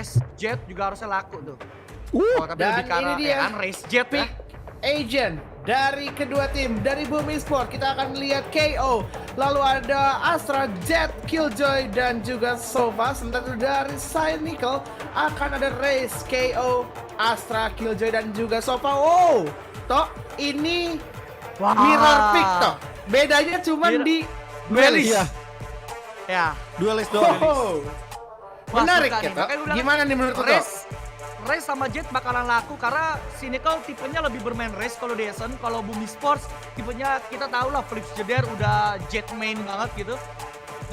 Race Jet juga harusnya laku tuh. Oh, tapi Dan lebih ke arah ini dia kan Race Jet ya. pick agent dari kedua tim. Dari Boom Esports kita akan lihat KO, lalu ada Astra, Jet, Killjoy dan juga Sova. Sementara itu dari Cynical akan ada Race, KO, Astra, Killjoy dan juga Sova. Wow, toh ini Wah. mirror pick toh. Bedanya cuma di Duelis. Iya, Ya. duelis doang. Oh, Wah, menarik suka nih. ya toh. Makanya gua bilang, Gimana nih menurut toh? Race sama Jet bakalan laku karena Cynical tipenya lebih bermain race kalau di Essen. Kalau Boom Esports tipenya kita tahu lah Flips Jeder udah Jet main banget gitu.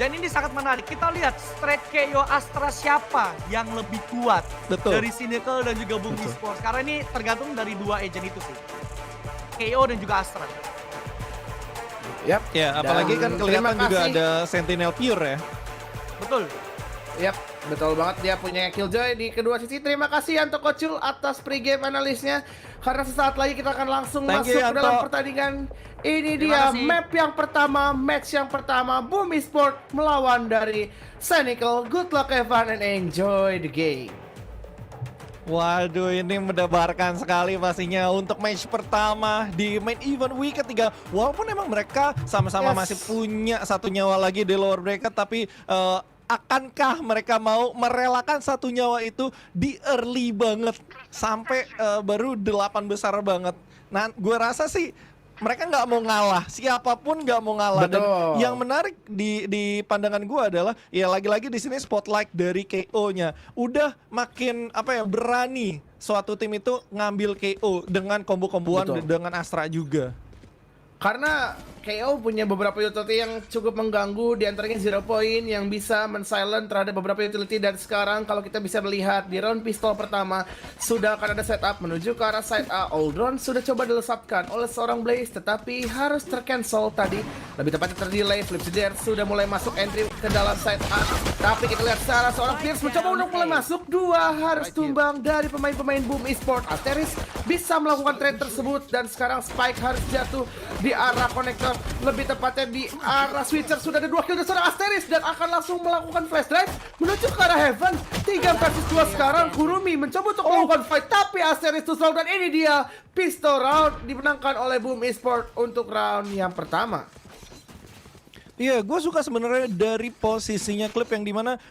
Dan ini sangat menarik. Kita lihat straight KO Astra siapa yang lebih kuat. Betul. Dari Cynical dan juga Boom Esports. Karena ini tergantung dari dua agent itu sih. KO dan juga Astra. Yap. Ya, apalagi Dan kan kelihatan terima juga kasih. ada Sentinel Pure ya. Betul. Yap, betul banget dia punya Killjoy di kedua sisi. Terima kasih Yanto Kocul atas pregame analisnya. Karena sesaat lagi kita akan langsung Thank masuk you, ke Yanto. dalam pertandingan. Ini Terima dia kasih. map yang pertama, match yang pertama. Boom Esports melawan dari Cynical. Good luck Evan and enjoy the game. Waduh, ini mendebarkan sekali pastinya untuk match pertama di main event week ketiga. Walaupun emang mereka sama-sama masih punya satu nyawa lagi di lower bracket, tapi akankah mereka mau merelakan satu nyawa itu di early banget sampai baru 8 besar banget. Nah, gue rasa sih mereka nggak mau ngalah, siapapun nggak mau ngalah. Dan Betul. yang menarik di pandangan gue adalah ya lagi-lagi di sini spotlight dari KO-nya udah makin apa ya berani suatu tim itu ngambil KO dengan kombo-komboan Betul. dengan Astra juga. Karena KO punya beberapa utility yang cukup mengganggu, di antaranya Zero Point yang bisa men-silent terhadap beberapa utility. Dan sekarang kalau kita bisa melihat di round pistol pertama sudah akan ada setup menuju ke arah side A. All drone sudah coba dilesatkan oleh seorang Blaze, tetapi harus tercancel tadi. Lebih tepatnya terdelay. Flip Jeder sudah mulai masuk entry ke dalam side A. Tapi kita lihat secara seorang Pierce mencoba untuk mulai masuk. Dua harus tumbang dari pemain-pemain Boom Esports. Asteris bisa melakukan trade tersebut dan sekarang Spike harus jatuh di arah konektor, lebih tepatnya di arah switcher. Sudah ada 2 kill dari seorang Asteris dan akan langsung melakukan flash drive menuju ke arah Heaven. 3 versus 2 sekarang. Kurumi mencoba untuk melakukan fight, tapi Asteris to slow. Dan ini dia pistol round dimenangkan oleh Boom Esports untuk round yang pertama. Iya, gue suka sebenarnya dari posisinya klip yang dimana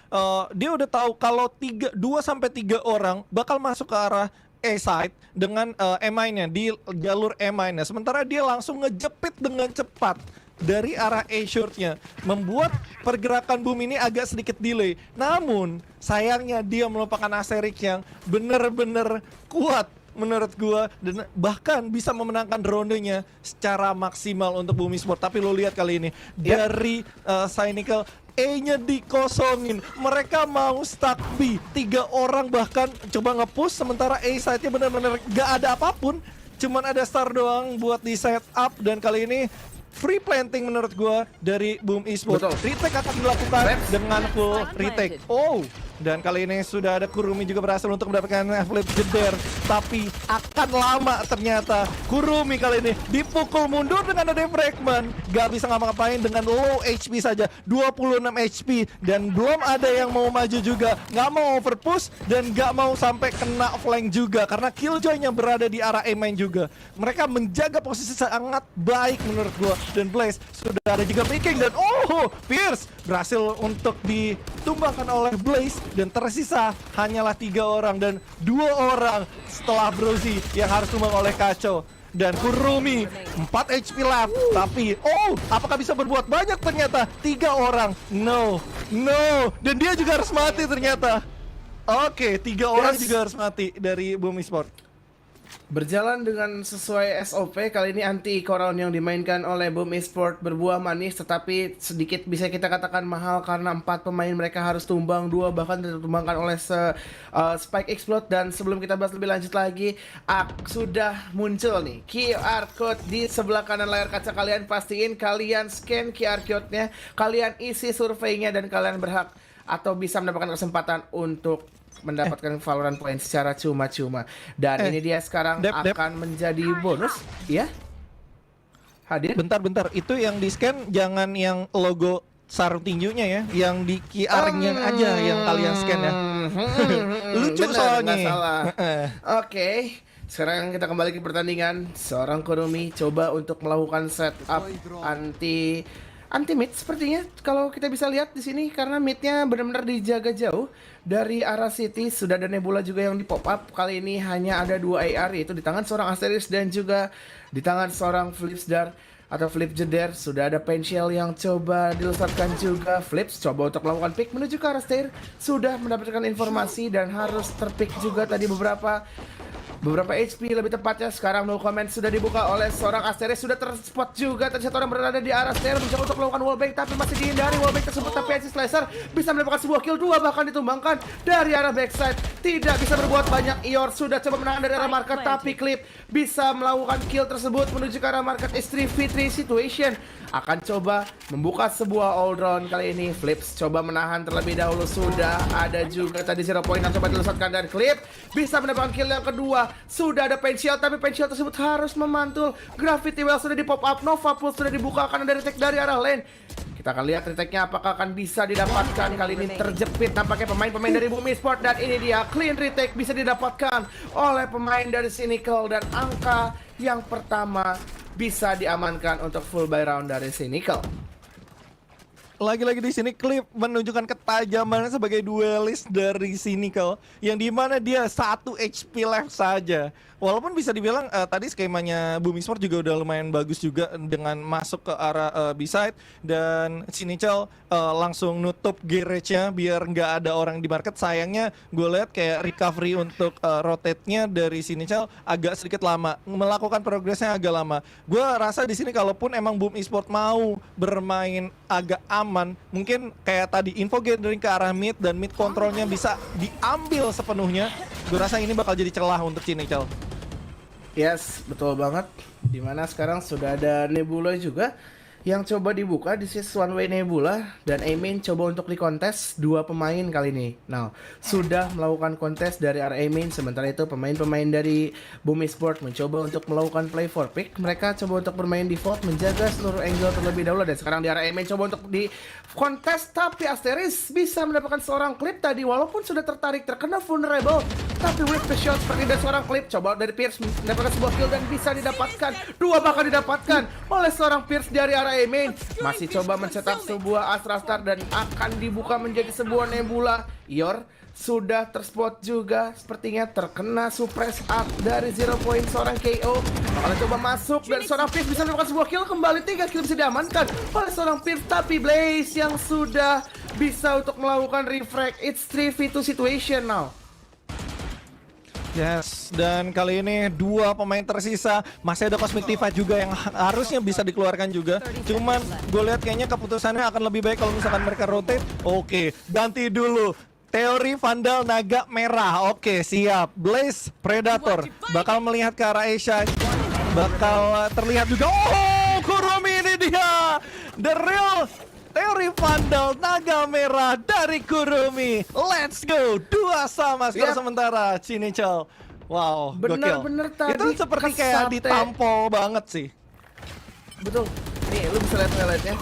dia udah tahu kalau 2 sampai 3 orang bakal masuk ke arah A-side dengan E-mine-nya di jalur E-mine-nya. Sementara dia langsung ngejepit dengan cepat dari arah A-short-nya, membuat pergerakan Boom ini agak sedikit delay. Namun sayangnya dia melupakan Asterix yang bener-bener kuat menurut gua dan bahkan bisa memenangkan rondenya secara maksimal untuk Boom Esports. Tapi lo lihat kali ini dari Cynical E-nya dikosongin, mereka mau stuck B, 3 orang bahkan coba nge-push, sementara A side-nya bener-bener gak ada apapun, cuman ada star doang buat di setup. Dan kali ini free planting menurut gua dari Boom Esports. Betul. Retake akan dilakukan dengan full retake. Oh, dan kali ini sudah ada Kurumi juga berhasil untuk mendapatkan flip jeder, tapi akan lama ternyata. Kurumi kali ini dipukul mundur dengan ada fragment, gak bisa ngapa-ngapain dengan low HP saja, 26 HP, dan belum ada yang mau maju juga, gak mau overpush dan gak mau sampai kena flank juga karena Killjoy-nya berada di arah A-main juga. Mereka menjaga posisi sangat baik menurut gua. Dan Blaze sudah ada juga picking dan Pierce berhasil untuk ditumbangkan oleh Blaze dan tersisa hanyalah 3 orang dan 2 orang setelah Brozy yang harus tumbang oleh Kacau. Dan Kurumi 4 HP left, tapi apakah bisa berbuat banyak? Ternyata 3 orang. No, dan dia juga harus mati ternyata. Oke, 3 orang juga harus mati dari Boom Esports. Berjalan dengan sesuai SOP, kali ini anti Eco-Round yang dimainkan oleh Boom Esports berbuah manis, tetapi sedikit bisa kita katakan mahal karena 4 pemain mereka harus tumbang, 2 bahkan ditumbangkan oleh Spike Explode. Dan sebelum kita bahas lebih lanjut lagi, sudah muncul nih QR code di sebelah kanan layar kaca kalian. Pastiin kalian scan QR code-nya, kalian isi surveinya dan kalian berhak atau bisa mendapatkan kesempatan untuk mendapatkan Valorant Point secara cuma-cuma. Dan ini dia sekarang akan menjadi bonus. Ya, hadir. Bentar, itu yang di scan jangan yang logo sarung tinjunya ya, yang di QR-nya aja yang kalian scan ya. Lucu Bener, soalnya. nggak salah. Oke, sekarang kita kembali ke pertandingan. Seorang Kurumi coba untuk melakukan setup anti mid sepertinya kalau kita bisa lihat di sini karena midnya benar-benar dijaga jauh dari arah City. Sudah ada Nebula juga yang di pop up. Kali ini hanya ada 2 AR yaitu di tangan seorang Asteris dan juga di tangan seorang Flipsdar atau Flip Jeder. Sudah ada Penshell yang coba dilesatkan juga. Flips coba untuk melakukan pick menuju ke arah stair. Sudah mendapatkan informasi dan harus terpick juga tadi beberapa HP lebih tepatnya. Sekarang no comment sudah dibuka oleh seorang Asteris. Sudah terspot juga tadi satu orang berada di arah stair mencoba untuk melakukan wallbang tapi masih dihindari wallbang tersebut. Tapi Aziz Slicer bisa mendapatkan sebuah kill, 2 bahkan ditumbangkan dari arah backside. Tidak bisa berbuat banyak. Ior sudah coba menahan dari arah market tapi Clip bisa melakukan kill tersebut menuju ke arah market. Is 3v3 situation akan coba membuka sebuah all round kali ini. Flips coba menahan terlebih dahulu. Sudah ada juga tadi 0 point yang coba dilesatkan dan Clip bisa mendapatkan kill yang kedua. Sudah ada Penshell tapi Penshell tersebut harus memantul. Gravity Well sudah di pop up. Nova Pulse sudah dibuka, akan ada retake dari arah lane. Kita akan lihat retake-nya apakah akan bisa didapatkan. Kali ini terjepit nampaknya pemain-pemain dari Bumi Sport. Dan ini dia clean retake bisa didapatkan oleh pemain dari Cynical. Dan angka yang pertama bisa diamankan untuk full buy round dari Cynical. Lagi-lagi di sini Clip menunjukkan ketajaman sebagai duelis dari Cynical yang dimana dia 1 HP left saja. Walaupun bisa dibilang tadi skemanya Bumi Sport juga udah lumayan bagus juga dengan masuk ke arah B-side dan Cynical langsung nutup garage-nya biar nggak ada orang di market. Sayangnya gue lihat kayak recovery untuk rotate-nya dari Cynical agak sedikit lama, melakukan progresnya agak lama. Gue rasa di sini kalaupun emang Bumi Sport mau bermain agak aman, mungkin kayak tadi info gathering ke arah mid dan mid kontrolnya bisa diambil sepenuhnya. Gue rasa ini bakal jadi celah untuk Cynical. Yes, betul banget. Dimana sekarang sudah ada Nebula juga yang coba dibuka. This is one way Nebula dan A-Main coba untuk dikontes 2 pemain kali ini. Nah, sudah melakukan kontes dari arah A-Main. Sementara itu pemain-pemain dari Bumi Sport mencoba untuk melakukan play for pick. Mereka coba untuk bermain default, menjaga seluruh angle terlebih dahulu. Dan sekarang di arah A-Main coba untuk di kontes, tapi Asteris bisa mendapatkan seorang Clip tadi. Walaupun sudah terkena vulnerable, tapi with the shot seperti dari seorang Clip. Coba dari Pierce mendapatkan sebuah kill dan bisa didapatkan. 2 bahkan didapatkan oleh seorang Pierce dari arah A-Main. Masih coba mencetak sebuah Astra Star dan akan dibuka menjadi sebuah Nebula. Ior sudah terspot juga, sepertinya terkena suppress up dari 0 point seorang KO. Oleh coba masuk dan seorang Pierce bisa mendapatkan sebuah kill, kembali 3 kill bisa diamankan oleh seorang Pierce. Tapi Blaze yang sudah bisa untuk melakukan refrag. It's 3v2 situation now. Yes, dan kali ini 2 pemain tersisa. Masih ada Cosmic Divide juga yang harusnya bisa dikeluarkan juga. Cuman gue lihat kayaknya keputusannya akan lebih baik kalau misalkan mereka rotate. Oke, ganti dulu. Teori Vandal Naga Merah. Oke, siap. Blaze Predator bakal melihat ke arah Asia. Bakal terlihat juga. Oh, Kurumi ini dia. The real Teori Vandal Naga Merah dari Kurumi. Let's go. 2 sama skor sementara Cynical. Wow, bener-bener tadi itu seperti kayak ditampol banget sih. Betul. Nih, lu bisa lihat highlightnya.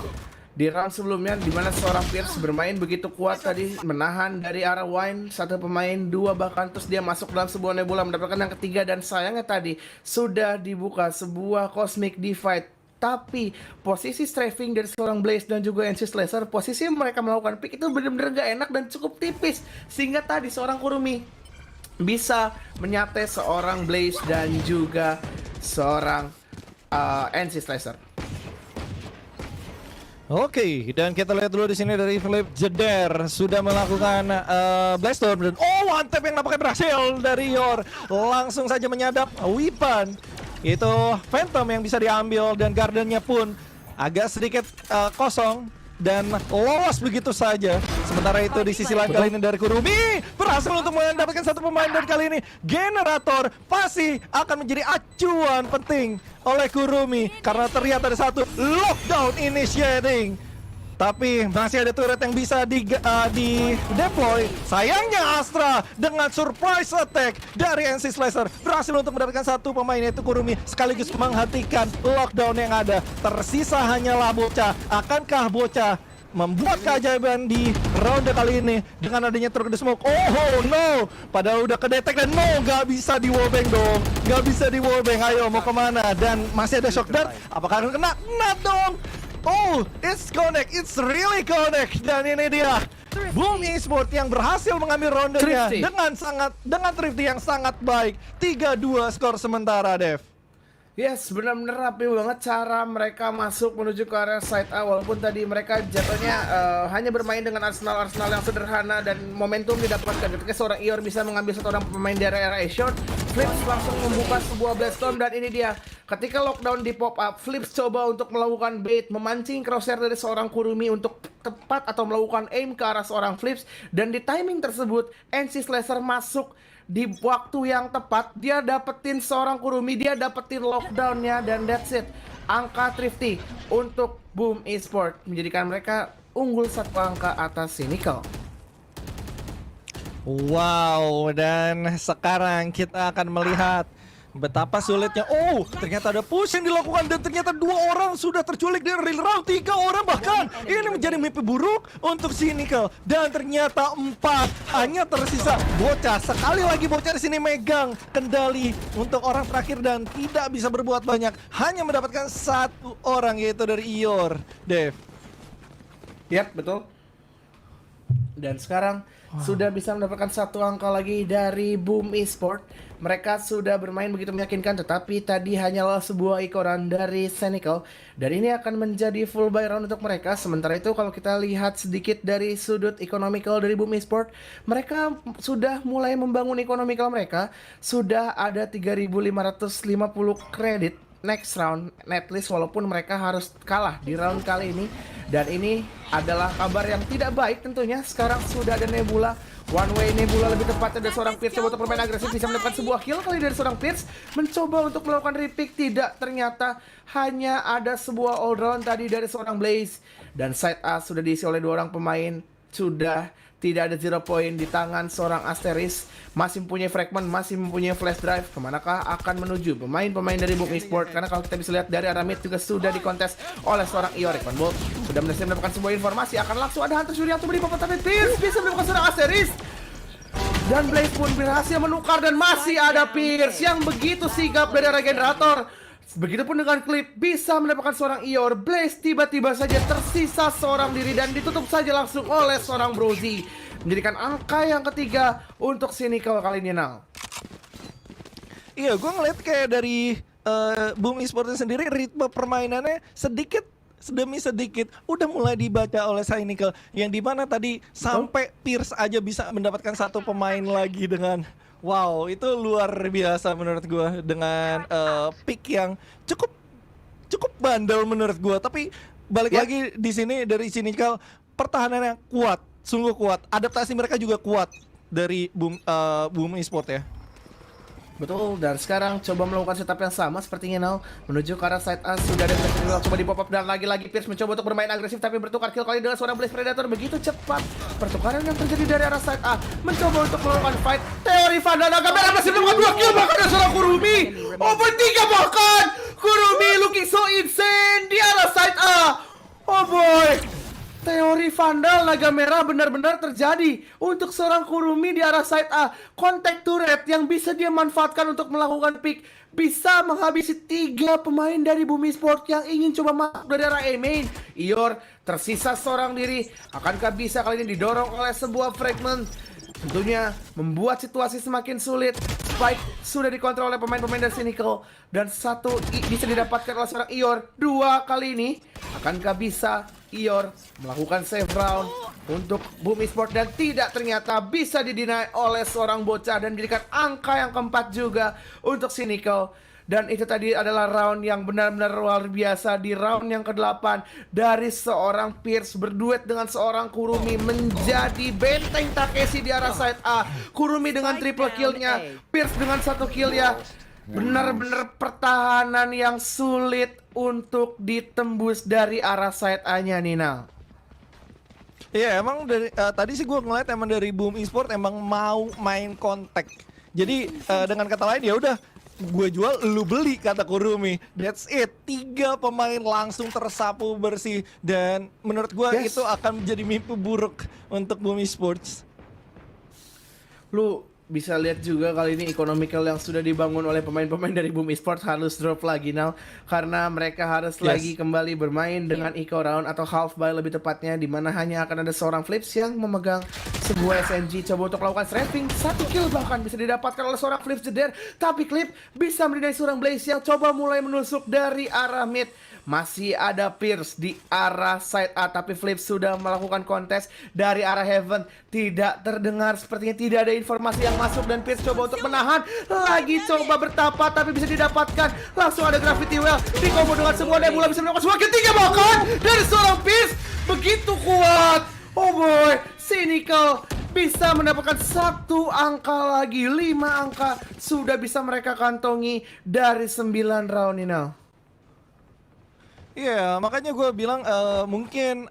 Di round sebelumnya dimana seorang Pierce bermain begitu kuat tadi, menahan dari arah Wine 1 pemain, 2 bahkan, terus dia masuk dalam sebuah Nebula mendapatkan yang ketiga. Dan sayangnya tadi sudah dibuka sebuah Cosmic Divide. Tapi posisi strafing dari seorang Blaze dan juga NC Slicer, posisi mereka melakukan pick itu benar-benar gak enak dan cukup tipis. Sehingga tadi seorang Kurumi bisa menyate seorang Blaze dan juga seorang NC Slicer. Oke, dan kita lihat dulu di sini dari Flip Jeder sudah melakukan Blast Storm dan one tap yang nampaknya berhasil dari Yor. Langsung saja menyadap Weapon. Itu Phantom yang bisa diambil dan gardennya pun agak sedikit kosong dan lolos begitu saja. Sementara itu di sisi lain kali ini dari Kurumi berhasil untuk mendapatkan 1 pemain, dan kali ini generator pasti akan menjadi acuan penting oleh Kurumi karena terlihat ada 1 lockdown initiating. Tapi masih ada turret yang bisa di deploy. Sayangnya Astra dengan surprise attack dari NC Slicer berhasil untuk mendapatkan 1 pemain, yaitu Kurumi, sekaligus menghentikan lockdown yang ada. Tersisa hanyalah Bocah. Akankah Bocah membuat keajaiban di ronde kali ini dengan adanya truk the smoke. Oh no, padahal udah kedetek dan no, nggak bisa di wallbang dong, nggak bisa di wallbang. Ayo mau kemana? Dan masih ada shock dart, apakah akan kena? Not dong. Oh, it's connect, it's really connect. Dan ini dia Boom Esports yang berhasil mengambil rondenya Thrifty. dengan Thrifty yang sangat baik. 3-2 skor sementara, Dev. Yes, benar-benar rapi banget cara mereka masuk menuju ke area side A. Walaupun tadi mereka jatuhnya hanya bermain dengan arsenal yang sederhana dan momentum didapatkan ketika seorang Ior bisa mengambil satu orang pemain dari area A short. Flips langsung membuka sebuah blast storm dan ini dia. Ketika lockdown di pop up, Flips coba untuk melakukan bait, memancing crosshair dari seorang Kurumi untuk tepat atau melakukan aim ke arah seorang Flips, dan di timing tersebut NC Slasher masuk di waktu yang tepat. Dia dapetin seorang Kurumi, dia dapetin lockdownnya, dan that's it. Angka Thrifty untuk Boom Esports menjadikan mereka unggul satu angka atas Cynical. Wow, dan sekarang kita akan melihat betapa sulitnya. Oh, ternyata ada push yang dilakukan dan ternyata 2 orang sudah terculik di real round, 3 orang bahkan. Ini menjadi mimpi buruk untuk Cynical dan ternyata 4 hanya tersisa Bocah. Sekali lagi Bocah di sini megang kendali untuk orang terakhir dan tidak bisa berbuat banyak. Hanya mendapatkan 1 orang yaitu dari Ior. Dev. Yap, betul. Dan sekarang sudah bisa mendapatkan 1 angka lagi dari Boom Esports. Mereka sudah bermain begitu meyakinkan, tetapi tadi hanyalah sebuah ikoran dari Cynical. Dan ini akan menjadi full buy round untuk mereka. Sementara itu kalau kita lihat sedikit dari sudut economical dari Boom Esports, mereka sudah mulai membangun economical mereka. Sudah ada 3.550 kredit next round netlist, walaupun mereka harus kalah di round kali ini. Dan ini adalah kabar yang tidak baik tentunya. Sekarang sudah ada Nebula, one way Nebula lebih tepatnya dari seorang Pierce coba untuk bermain agresif, bisa mendapatkan sebuah kill kali dari seorang Pierce. Mencoba untuk melakukan repick, tidak, ternyata hanya ada sebuah all round tadi dari seorang Blaze. Dan side A sudah diisi oleh 2 orang pemain. Sudah tidak ada 0 point di tangan seorang Asteris. Masih mempunyai fragment, masih mempunyai flash drive. Kemanakah akan menuju pemain-pemain dari Boom Esports? Karena kalau kita bisa lihat dari arah mid juga sudah dikontes oleh seorang Ior. Van Bolt sudah mendapatkan sebuah informasi. Akan langsung ada Hunter Suryanto beri papa, tapi Pierce bisa mendapatkan seorang Asteris. Dan Blaze pun berhasil menukar dan masih ada Pierce yang begitu sigap dari arah generator. Begitupun dengan Clip bisa mendapatkan seorang Ior. Blaze tiba-tiba saja tersisa seorang diri dan ditutup saja langsung oleh seorang Brozy, menjadikan angka yang ketiga untuk Cynical kali ini, Nal. Iya, gue ngeliat kayak dari Boom Esports sendiri ritme permainannya sedikit demi sedikit udah mulai dibaca oleh Cynical, yang dimana tadi sampai Pierce aja bisa mendapatkan 1 pemain lagi dengan wow, itu luar biasa menurut gue, dengan pick yang cukup bandel menurut gue. Tapi balik lagi di sini dari Cynical, pertahanannya kuat, sungguh kuat. Adaptasi mereka juga kuat dari Boom Esports ya. Betul, dan sekarang coba melakukan setup yang sama sepertinya Nal, menuju ke arah side A. Sudah ada Blaze coba di pop up dan lagi-lagi Pierce mencoba untuk bermain agresif tapi bertukar kill kali dengan seorang Blaze Predator. Begitu cepat pertukaran yang terjadi dari arah side A, mencoba untuk melakukan fight. Teori Vandal naga merah masih melakukan 2 kill bahkan ada seorang Kurumi. Over 3 bahkan. Kurumi looking so insane di arah side A. Oh boy. Teori Vandal naga merah benar-benar terjadi untuk seorang Kurumi di arah side A. Contact turret yang bisa dia manfaatkan untuk melakukan pick, bisa menghabisi 3 pemain dari Boom Esports yang ingin coba masuk dari arah A main. Ior tersisa seorang diri. Akankah bisa kali ini didorong oleh sebuah fragment? Tentunya membuat situasi semakin sulit. Spike sudah dikontrol oleh pemain-pemain dari Cynical, dan 1 bisa didapatkan oleh seorang Ior. 2 kali ini akankah bisa Ior melakukan save round untuk Boom Esports, dan tidak, ternyata bisa didinai oleh seorang Bocah dan menjadikan angka yang keempat juga untuk Cynical. Dan itu tadi adalah round yang benar-benar luar biasa. Di round yang ke-8 dari seorang Pierce berduet dengan seorang Kurumi menjadi benteng Takeshi di arah side A. Kurumi dengan triple killnya, Pierce dengan 1 kill ya. Benar-benar pertahanan yang sulit untuk ditembus dari arah side A-nya, Nina. Iya, emang dari tadi sih gue ngeliat emang dari Boom Esports emang mau main kontak. Jadi dengan kata lain ya udah, gue jual, lu beli, kata Kurumi. That's it. 3 pemain langsung tersapu bersih. Dan menurut gue itu akan menjadi mimpi buruk untuk Boom Esports. Lu bisa lihat juga kali ini economical yang sudah dibangun oleh pemain-pemain dari Boom Esports harus drop lagi now, karena mereka harus lagi kembali bermain dengan eco round atau half buy lebih tepatnya, di mana hanya akan ada seorang Flips yang memegang sebuah SMG coba untuk melakukan strafing. 1 kill bahkan bisa didapatkan oleh seorang Flips Jeder, tapi Clip bisa menindai seorang Blaze yang coba mulai menusuk dari arah mid. Masih ada Pierce di arah side A, tapi Flip sudah melakukan kontes dari arah Heaven. Tidak terdengar, sepertinya tidak ada informasi yang masuk, dan Pierce coba untuk menahan. Lagi coba bertapa, tapi bisa didapatkan. Langsung ada Gravity Well di combo dengan semua Nebula, bisa melakukan sebuah ketiga bahkan dari seorang Pierce. Begitu kuat. Oh boy, Cynical bisa mendapatkan 1 angka lagi. 5 angka sudah bisa mereka kantongi dari 9 round ini now. Iya, makanya gue bilang mungkin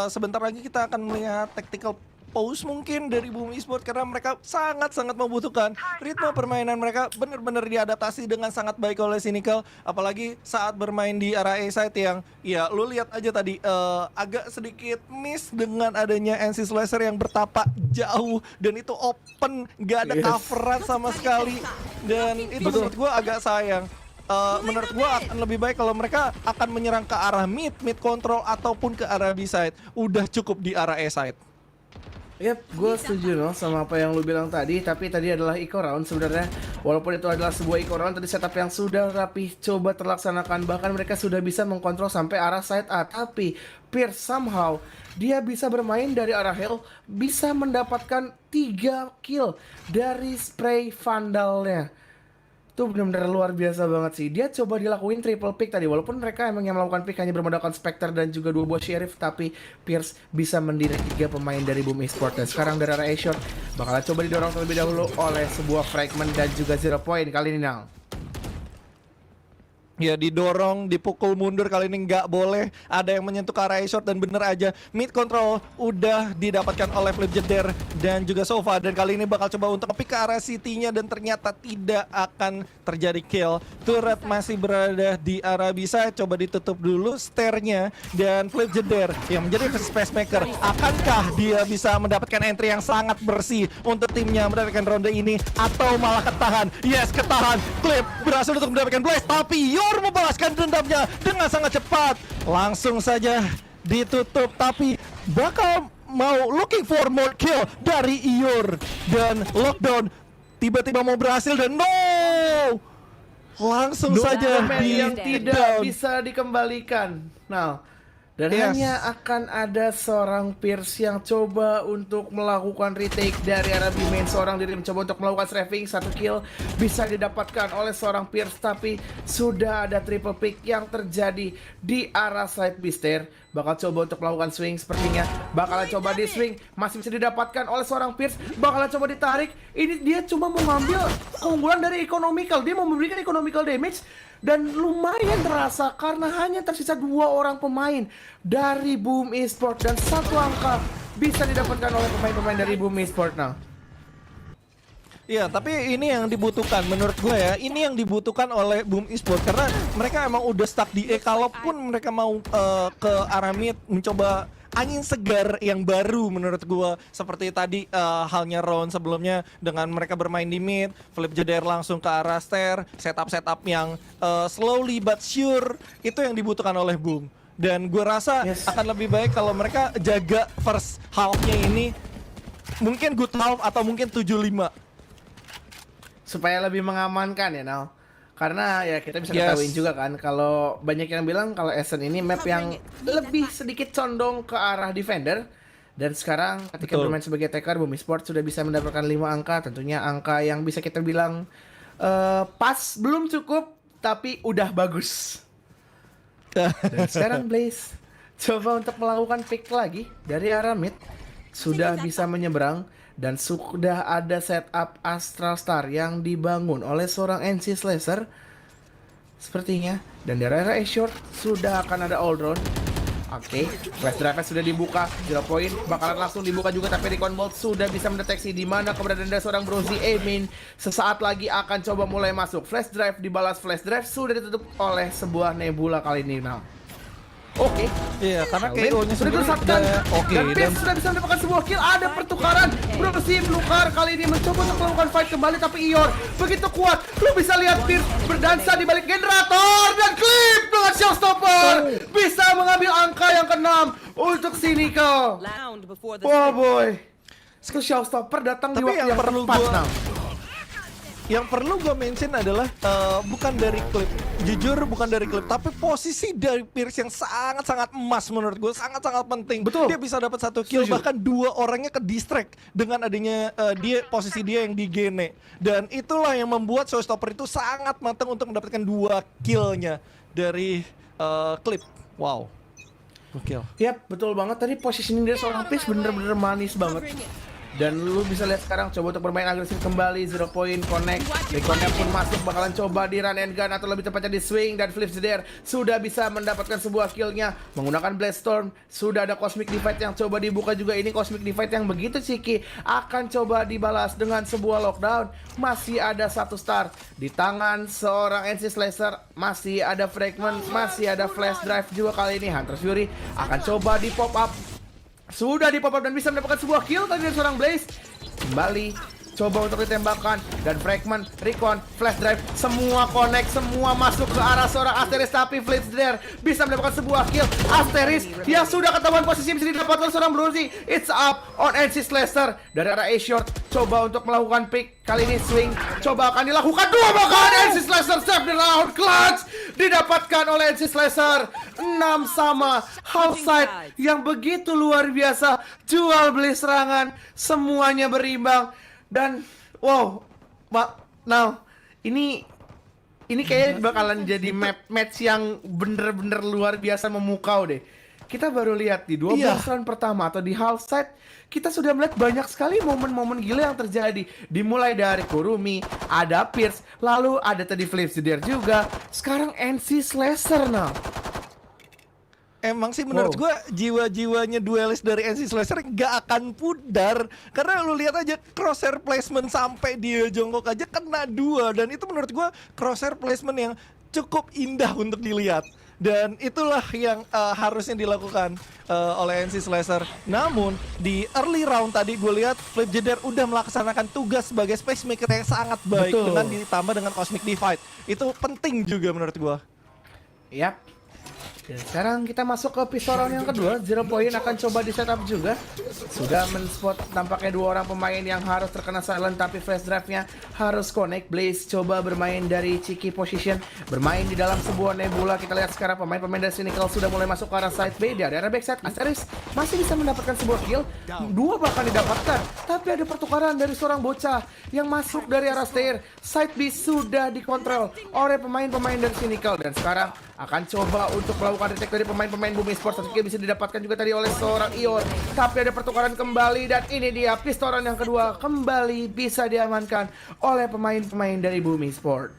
sebentar lagi kita akan melihat tactical pause mungkin dari Boom Esports, karena mereka sangat-sangat membutuhkan ritme permainan mereka benar-benar diadaptasi dengan sangat baik oleh Cynical, apalagi saat bermain di area A side yang ya lu lihat aja tadi agak sedikit miss dengan adanya NC Slasher yang bertapak jauh dan itu open, gak ada coveran sama sekali, dan itu menurut gue agak sayang. Menurut gua akan lebih baik kalau mereka akan menyerang ke arah mid control ataupun ke arah B side. Udah cukup di arah A side. Yap, gue setuju no sama apa yang lu bilang tadi. Tapi tadi adalah eco round sebenarnya. Walaupun itu adalah sebuah eco round, tadi setup yang sudah rapi coba terlaksanakan. Bahkan mereka sudah bisa mengkontrol sampai arah side A. Tapi Pierce somehow dia bisa bermain dari arah Hell, bisa mendapatkan 3 kill dari spray vandalnya. Itu benar-benar luar biasa banget sih. Dia coba dilakuin triple pick tadi, walaupun mereka emang yang melakukan pick hanya bermodalkan Spectre dan juga 2 buah Sheriff, tapi Pierce bisa mendiri 3 pemain dari Boom Esports. Dan sekarang dari arah A-Shot bakal coba didorong terlebih dahulu oleh sebuah fragment dan juga 0 point kali ini now. Ya, didorong, dipukul mundur, kali ini nggak boleh ada yang menyentuh ke arah A-Shot, dan bener aja mid control udah didapatkan oleh Flip Jeder dan juga Sova, dan kali ini bakal coba untuk nge-pick ke arah City-nya dan ternyata tidak akan terjadi kill. Turret masih berada di arah bisa, coba ditutup dulu stairnya, dan Flip Jeder yang menjadi space maker, akankah dia bisa mendapatkan entry yang sangat bersih untuk timnya mendapatkan ronde ini atau malah ketahan? Yes, ketahan. Flip berhasil untuk mendapatkan Blaze, tapi membalaskan dendamnya dengan sangat cepat. Langsung saja ditutup, tapi bakal mau looking for more kill dari Iur, dan lockdown tiba-tiba mau berhasil, dan no, langsung saja yang tidak bisa dikembalikan. Nah, dan hanya akan ada seorang Pierce yang coba untuk melakukan retake dari arah B main. Seorang diri mencoba untuk melakukan strafing, 1 kill bisa didapatkan oleh seorang Pierce, tapi sudah ada triple pick yang terjadi di arah side B stair. Bakal coba untuk melakukan swing, sepertinya bakalan coba di swing, masih bisa didapatkan oleh seorang Pierce. Bakalan coba ditarik, ini dia cuma mau ngambil keunggulan dari economical. Dia mau memberikan economical damage, dan lumayan terasa karena hanya tersisa 2 orang pemain dari Boom Esports, dan 1 angka bisa didapatkan oleh pemain-pemain dari Boom Esports now. Iya, tapi ini yang dibutuhkan menurut gue ya. Ini yang dibutuhkan oleh Boom Esports, karena mereka emang udah stuck di E. Kalaupun mereka mau ke arah mid, mencoba angin segar yang baru menurut gue, seperti tadi halnya round sebelumnya dengan mereka bermain di mid, Flip Jeder langsung ke arah stair, setup yang slowly but sure, itu yang dibutuhkan oleh Boom. Dan gue rasa akan lebih baik kalau mereka jaga first half-nya ini, mungkin good half atau mungkin 7-5, supaya lebih mengamankan ya now. Karena ya kita bisa ketahuin juga kan, kalau banyak yang bilang kalau Ascent ini map yang lebih sedikit condong ke arah defender. Dan sekarang ketika bermain sebagai taker, Boom Esports sudah bisa mendapatkan 5 angka. Tentunya angka yang bisa kita bilang pas, belum cukup, tapi udah bagus. Dan sekarang Blaze coba untuk melakukan pick lagi dari arah mid. Sudah bisa menyeberang, dan sudah ada setup Astral Star yang dibangun oleh seorang NC Slasher sepertinya. Dan dari area A-Short sudah akan ada all drone. Oke, flash drive sudah dibuka, 0 point bakalan langsung dibuka juga, tapi Recon Bolt sudah bisa mendeteksi di mana keberadaan dari seorang Brozy. Amin sesaat lagi akan coba mulai masuk. Flash drive dibalas, flash drive sudah ditutup oleh sebuah Nebula kali ini. Nah, oke. Iya, karena Kelvin KO-nya sudah sendiri disatukan oke, dan dan Pierce sudah bisa mendapatkan sebuah kill. Ada pertukaran. Brozy Blukar kali ini mencoba untuk melakukan fight kembali, tapi Ior begitu kuat. Lu bisa lihat Pierce berdansa di balik generator dan Clip dengan showstopper bisa mengambil angka yang ke-6 untuk Cynical. Oh boy. Skill showstopper datang di Tapi waktu yang yang perlu tepat gua- now. yang perlu gue mention adalah bukan dari klip, jujur bukan dari klip, tapi posisi dari Pierce yang sangat-sangat emas menurut gue, sangat-sangat penting. Betul. Dia bisa dapat 1 kill, Setuju. bahkan 2 orangnya ke distract dengan adanya posisi dia yang digene, dan itulah yang membuat Showstopper itu sangat matang untuk mendapatkan 2 killnya dari klip. Wow, gokil. Yap, betul banget. Tadi positioning dari seorang Pierce bener-bener manis banget. Dan lu bisa lihat sekarang coba untuk bermain agresif kembali, 0 point connect. Reconnya pun masuk, bakalan coba di run and gun atau lebih tepatnya di swing, dan Flip There sudah bisa mendapatkan sebuah killnya menggunakan Blast Storm. Sudah ada Cosmic Divide yang coba dibuka juga. Ini Cosmic Divide yang begitu cheeky akan coba dibalas dengan sebuah lockdown. Masih ada 1 star di tangan seorang NC Slasher, masih ada Fragment, masih ada Flash Drive juga. Kali ini Hunter Fury akan coba di pop up. Sudah di pop up dan bisa mendapatkan sebuah kill tadi dari seorang Blaze. Kembali coba untuk ditembakkan, dan Fragment, Recon, Flash Drive semua connect, semua masuk ke arah seorang Asteris, tapi Flips There bisa mendapatkan sebuah kill. Asteris yang sudah ketahuan posisi bisa didapatkan seorang Brozy. It's up on NC Slasher dari arah A-Short, coba untuk melakukan pick. Kali ini swing coba akan dilakukan, 2 bahkan NC Slasher save the round. Clutch didapatkan oleh NC Slasher, 6-sama. Half side yang begitu luar biasa, jual beli serangan semuanya berimbang. Dan wow, now ini kayaknya bakalan jadi match yang bener-bener luar biasa memukau deh. Kita baru lihat di 12 round pertama atau di half set, kita sudah melihat banyak sekali momen-momen gila yang terjadi. Dimulai dari Kurumi, ada Pierce, lalu ada tadi Flip There juga. Sekarang NC Slasher now. Emang sih menurut gue jiwa-jiwanya duelis dari NC Slasher nggak akan pudar, karena lu lihat aja crosshair placement sampai dia jongkok aja kena 2, dan itu menurut gue crosshair placement yang cukup indah untuk dilihat, dan itulah yang harusnya dilakukan oleh NC Slasher. Namun di early round tadi gue lihat Flip Jeder udah melaksanakan tugas sebagai space maker yang sangat baik. Betul. Dengan ditambah dengan Cosmic Divide, itu penting juga menurut gue. Yap. Dan sekarang kita masuk ke pistol round yang kedua. 0 point akan coba di setup juga. Sudah men-spot tampaknya 2 orang pemain yang harus terkena silent, tapi flash drive-nya harus connect. Blaze coba bermain dari cheeky position, bermain di dalam sebuah nebula. Kita lihat sekarang pemain-pemain dari Cynical sudah mulai masuk ke arah side B. Di area backside, Asteris masih bisa mendapatkan sebuah kill, 2 bahkan didapatkan. Tapi ada pertukaran dari seorang bocah yang masuk dari arah stair. Side B sudah dikontrol oleh pemain-pemain dari Cynical, dan sekarang akan coba untuk melakukan retake dari pemain-pemain Bumi Sports. Satu kill bisa didapatkan juga tadi oleh seorang Ior, tapi ada pertukaran kembali, dan ini dia pistoran yang kedua kembali bisa diamankan oleh pemain-pemain dari Bumi Sport.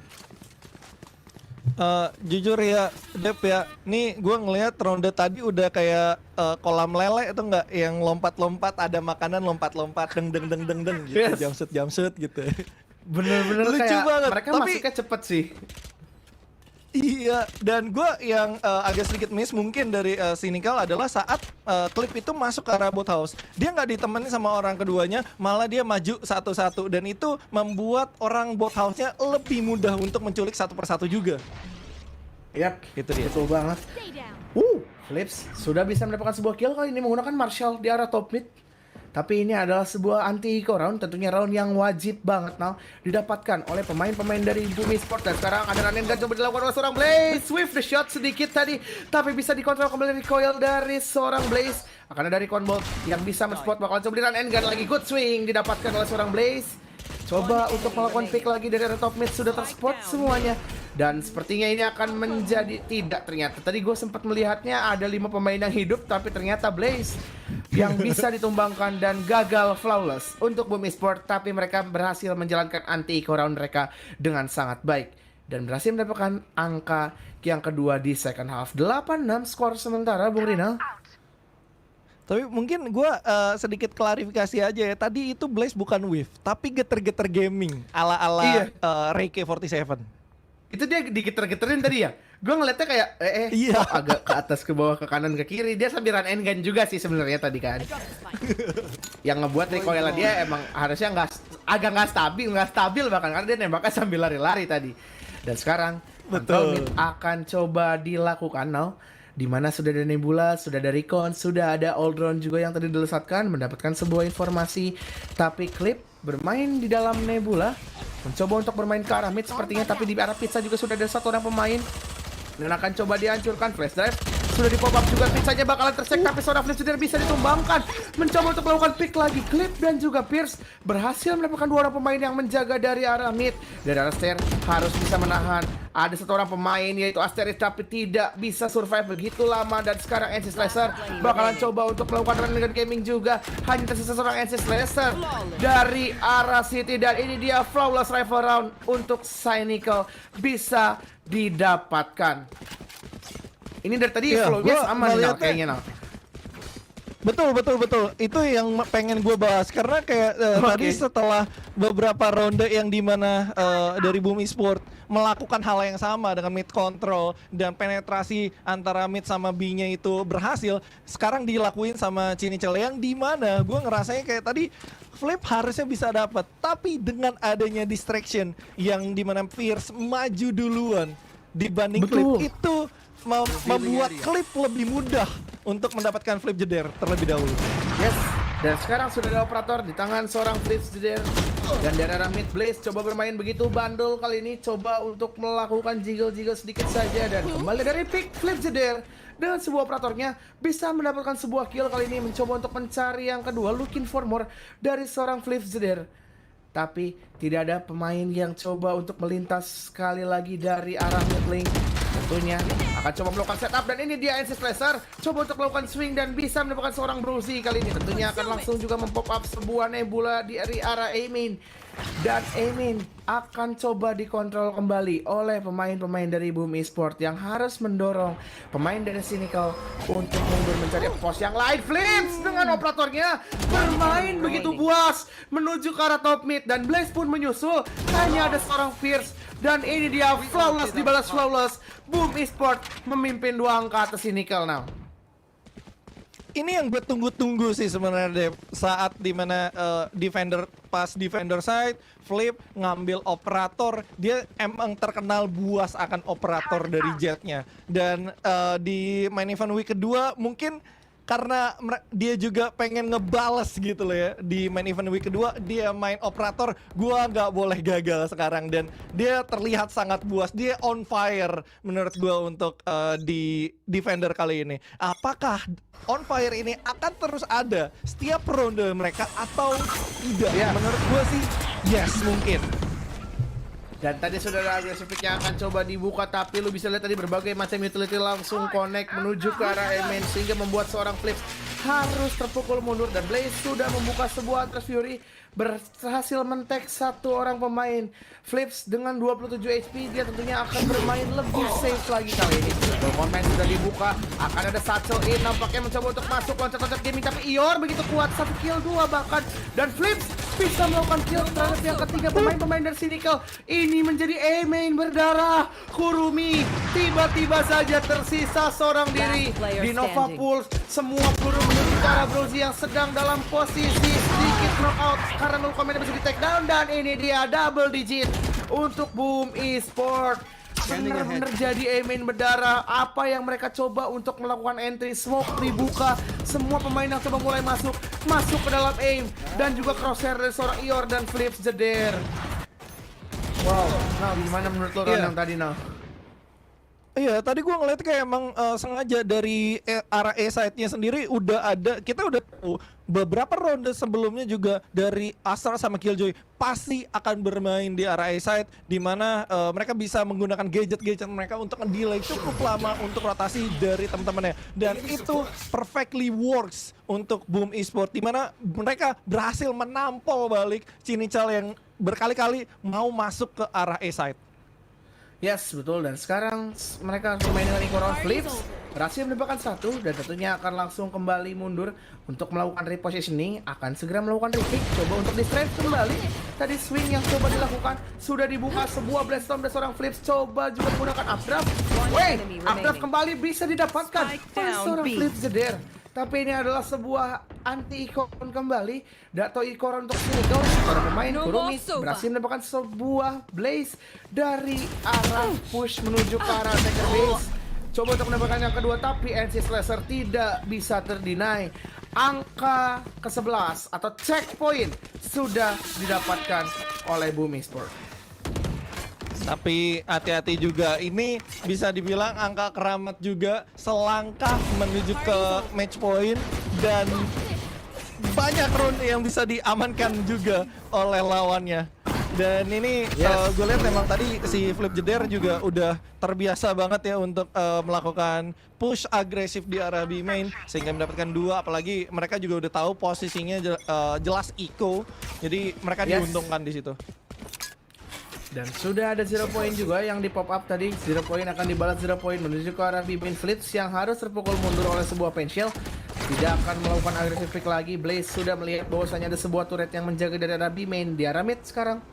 Jujur ya, Dep ya, nih gue ngelihat ronde tadi udah kayak kolam lele itu enggak, yang lompat-lompat ada makanan, lompat-lompat deng deng deng deng deng gitu, Yes. jamsut gitu. Bener-bener Lucu kayak banget, mereka tapi- masuknya cepet sih. Iya, dan gue yang agak sedikit miss mungkin dari Cynical adalah saat klip itu masuk ke arah bot house, dia nggak ditemani sama orang keduanya, malah dia maju satu-satu, dan itu membuat orang bot house-nya lebih mudah untuk menculik satu persatu juga. Yap, Itu dia. betul banget. Flips sudah bisa mendapatkan sebuah kill kali ini menggunakan Marshall di arah top mid. Tapi ini adalah sebuah anti-eco round, tentunya round yang wajib banget now didapatkan oleh pemain-pemain dari Bumi Sport. Dan sekarang ada run and gun coba dilakukan oleh seorang Blaze. Swift the shot sedikit tadi, tapi bisa dikontrol kembali recoil dari seorang Blaze. Akan ada Recon Bolt yang bisa men-spot, bakal coba di run and gun lagi. Good swing didapatkan oleh seorang Blaze. Coba untuk melakukan pick lagi dari arah top mid, sudah terspot semuanya. Dan sepertinya ini akan menjadi tidak, ternyata tadi gue sempat melihatnya ada 5 pemain yang hidup, tapi ternyata Blaze yang bisa ditumbangkan dan gagal flawless untuk Bumi Sport, tapi mereka berhasil menjalankan anti-eco round mereka dengan sangat baik. dan berhasil mendapatkan angka yang kedua di second half. 8-6 skor sementara, Bung Rinal. Tapi mungkin gue sedikit klarifikasi aja ya. Tadi itu Blaze bukan Wave, tapi geter-geter gaming ala-ala Iya. Reke 47. Itu dia digeter-geterin tadi ya? Gue ngeliatnya kayak Iya. kok agak ke atas, ke bawah, ke kanan, ke kiri. Dia sambil run and gun juga sih sebenarnya tadi kan. Yang ngebuat recoil dia emang harusnya agak nggak stabil bahkan, karena dia nembaknya sambil lari-lari tadi. Dan sekarang Betul. Control Mid akan coba dilakukan now, di mana sudah ada Nebula, sudah ada Recon, sudah ada Aldron juga yang tadi dilesatkan, mendapatkan sebuah informasi. Tapi Clip bermain di dalam Nebula, mencoba untuk bermain ke arah mid sepertinya, tapi di arah pizza juga sudah ada satu orang pemain dan akan coba dihancurkan. Flash drive sudah di pop up juga, pizzanya bakalan tersek, tapi seorang Flash Drive bisa ditumbangkan. Mencoba untuk melakukan pick lagi, Clip dan juga Pierce berhasil mendapatkan dua orang pemain yang menjaga dari arah mid. Dari arah stair harus bisa menahan. Ada satu orang pemain yaitu Asteris, tapi tidak bisa survive begitu lama. Dan sekarang NC Slasher bakalan coba untuk melakukan run dengan gaming juga. Hanya tersisa seorang NC Slasher dari arah City, dan ini dia flawless rifle round untuk Cynical bisa didapatkan. Ini dari tadi Iya, flow-nya gua sama nih Nal, ngeliatnya- kayaknya Nal. Betul. Itu yang pengen gue bahas karena kayak tadi setelah beberapa ronde yang dimana dari Boom Esport melakukan hal yang sama dengan mid control dan penetrasi antara mid sama B-nya itu berhasil, sekarang dilakuin sama Cinichel yang dimana gue ngerasanya kayak tadi Flip harusnya bisa dapat, tapi dengan adanya distraction yang dimana Pierce maju duluan dibanding Betul. Clip itu membuat Clip lebih mudah untuk mendapatkan flip jeder terlebih dahulu. Yes, dan sekarang sudah ada operator di tangan seorang Blitz Jeder. Dan dari arah mid, Blaze coba bermain begitu bandel kali ini, coba untuk melakukan jiggle-jiggle sedikit saja. Dan kembali dari pick Flip Jeder dengan sebuah operatornya bisa mendapatkan sebuah kill kali ini, mencoba untuk mencari yang kedua, looking for more dari seorang Flip Jeder. Tapi tidak ada pemain yang coba untuk melintas sekali lagi dari arah mid lane. Tentunya akan coba melakukan setup, dan ini dia NC Slasher coba untuk melakukan swing dan bisa mendapatkan seorang Bruzy kali ini. Tentunya akan langsung juga mempop up sebuah Nebula dari arah A-main, dan A-main akan coba dikontrol kembali oleh pemain-pemain dari Boom Esport yang harus mendorong pemain dari Cynical untuk mundur mencari pos yang lain. Flips dengan operatornya bermain begitu buas menuju ke arah top mid, dan Blaze pun menyusul. Hanya ada seorang Pierce, dan ini dia flawless dibalas flawless. Boom Esport memimpin 2 angka atas Cynical now. Ini yang gue tunggu-tunggu sih sebenarnya Dep. Saat dimana defender side, Flip ngambil operator, dia emang terkenal buas akan operator dari jetnya. Dan di main event week kedua mungkin karena dia juga pengen ngebales gitu loh ya. Di main event week kedua dia main operator, gua nggak boleh gagal sekarang. Dan dia terlihat sangat buas, dia on fire menurut gua untuk di defender kali ini. Apakah on fire ini akan terus ada setiap ronde mereka atau tidak? Ya. Menurut gua sih yes, mungkin. Dan tadi sudah ada agresif yang akan coba dibuka, tapi lu bisa lihat tadi berbagai macam utility langsung connect menuju ke arah main, sehingga membuat seorang Flip harus terpukul mundur. Dan Blaze sudah membuka sebuah Atlas Fury, berhasil men-tag satu orang pemain. Flips dengan 27 HP, dia tentunya akan bermain lebih safe lagi kali ini. Comment sudah dibuka, akan ada Satchel in, nampaknya mencoba untuk masuk loncat-loncat gaming, tapi Ior begitu kuat, 1 kill 2 bahkan. Dan Flips bisa melakukan kill terhadap yang ketiga pemain-pemain dari Cynical. Ini menjadi A-main berdarah. Kurumi tiba-tiba saja tersisa seorang diri di Nova Pulse. Semua peluru menuju ke arah Brozy yang sedang dalam posisi sedikit knockout karena 0 komennya bisa di take down. Dan ini dia double digit untuk Boom Esport. Bener-bener jadi A-main berdarah. Apa yang mereka coba untuk melakukan entry, smoke dibuka, semua pemain yang coba mulai masuk ke dalam aim, dan juga crosshair dari seorang Ior dan Flips Jeder. Wow, nah gimana menurut lo yang tadi nah? Iya, tadi gua ngeliat kayak emang sengaja dari arah A-side-nya sendiri udah ada, kita udah tahu beberapa ronde sebelumnya juga dari Astra sama Killjoy pasti akan bermain di arah A-side, di mana mereka bisa menggunakan gadget-gadget mereka untuk nge-delay cukup lama untuk rotasi dari teman-temannya, dan itu perfectly works untuk Boom Esport, di mana mereka berhasil menampol balik Cinichel yang berkali-kali mau masuk ke arah A-side. Yes, betul. Dan sekarang mereka harus bermain dengan Ikoron Flips. Berhasil menembakkan satu dan tentunya akan langsung kembali mundur untuk melakukan repositioning. Akan segera melakukan retake. Coba untuk di-strike kembali. Tadi swing yang coba dilakukan sudah dibuka sebuah Blast-Storm dari seorang Flips. Coba juga menggunakan updraft. Updraft kembali bisa didapatkan oleh seorang Flips Jeder. Tapi ini adalah sebuah anti-Ikoron kembali. Dato Ikoron untuk Cynical. Para pemain Kurumi berhasil mendapatkan sebuah Blaze dari arah push menuju ke arah attacker base. Coba untuk menembakkan yang kedua, tapi NC Slasher tidak bisa terdinai. Angka ke-11 atau checkpoint sudah didapatkan oleh Bumi Sport. Tapi hati-hati juga, ini bisa dibilang angka keramat juga, selangkah menuju ke match point dan banyak round yang bisa diamankan juga oleh lawannya. Dan ini gue lihat memang tadi si Flip Jeder juga udah terbiasa banget ya untuk melakukan push agresif di arah B main sehingga mendapatkan 2, apalagi mereka juga udah tahu posisinya jelas eco, jadi mereka diuntungkan di situ. Dan sudah ada 0 point juga yang di pop up tadi. 0 point akan dibalas 0 point menuju ke arah B main Flips yang harus terpukul mundur oleh sebuah penshell. Tidak akan melakukan agresif pick lagi. Blaze sudah melihat bahwasanya ada sebuah turret yang menjaga dari arah B main. Di arah mid sekarang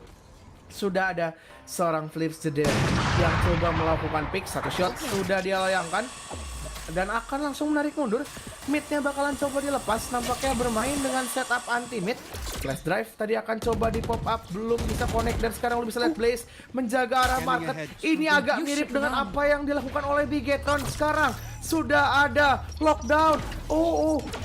sudah ada seorang Flips Jeder yang coba melakukan pick. Satu shot sudah dia layangkan dan akan langsung menarik mundur. Midnya bakalan coba dilepas, nampaknya bermain dengan setup anti-mid. Flash drive tadi akan coba di pop up, belum bisa connect. Dan sekarang lo bisa lihat Blaze menjaga arah market. Ini agak mirip dengan apa yang dilakukan oleh Bigetron. Sekarang sudah ada lockdown.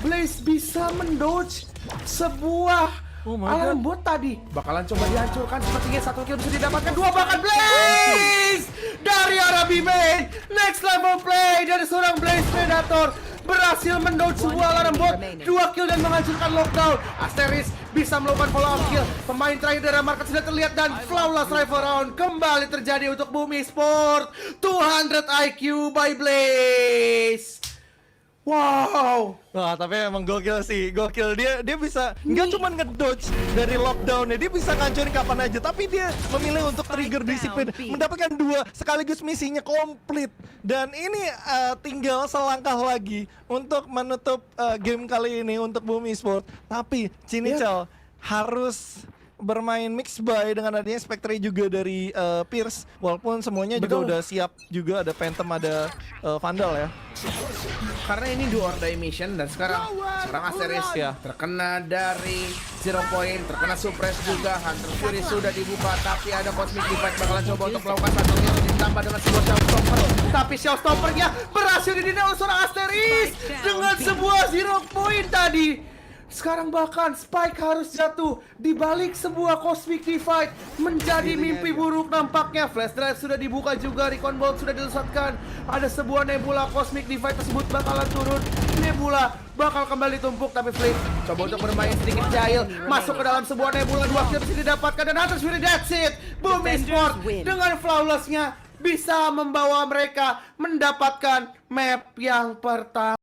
Blaze bisa mendodge sebuah alarm bot tadi. Bakalan coba dihancurkan. Sepertinya 1 kill bisa didapatkan, 2 bahkan Blaze dari arah B main. Next level play dari seorang Blaze Predator berhasil mendodge sebuah alarm bot, 2 kill dan menghancurkan lockdown. Asteris bisa melakukan follow up kill. Pemain terakhir dari market sudah terlihat dan flawless rifle round kembali terjadi untuk Bumi Sport. 200 IQ by Blaze. Wow. Wah, tapi emang gokil sih, gokil. Dia bisa nggak cuma ngedodge dari lockdown ya, dia bisa ngancurin kapan aja. Tapi dia memilih untuk trigger disiplin, mendapatkan 2 sekaligus misinya komplit. Dan ini tinggal selangkah lagi untuk menutup game kali ini untuk Bumi Sport. Tapi Cinical harus bermain mix buy dengan adanya Spectre juga dari Pierce, walaupun semuanya juga udah siap juga, ada Phantom, ada Vandal ya. Karena ini do or die mission dan sekarang Asteris terkena dari 0 point, terkena suppress juga. Hunter Fury sudah dibuka, tapi ada Cosmic Divide bakalan coba untuk melakukan satu kill ditambah dengan sebuah Showstopper. Tapi Showstoppernya berhasil didinai oleh seorang Asteris dengan sebuah 0 point tadi. Sekarang bahkan Spike harus jatuh di balik sebuah Cosmic Divide, menjadi mimpi buruk nampaknya. Flash drive sudah dibuka juga, Recon Bolt sudah dilesatkan. Ada sebuah Nebula, Cosmic Divide tersebut bakalan turun. Nebula bakal kembali tumpuk, tapi Flip coba untuk bermain sedikit jahil, masuk ke dalam sebuah Nebula. 2 kill bisa didapatkan dan Hunter Fury, that's it. Bumi Sport dengan flawlessnya bisa membawa mereka mendapatkan map yang pertama.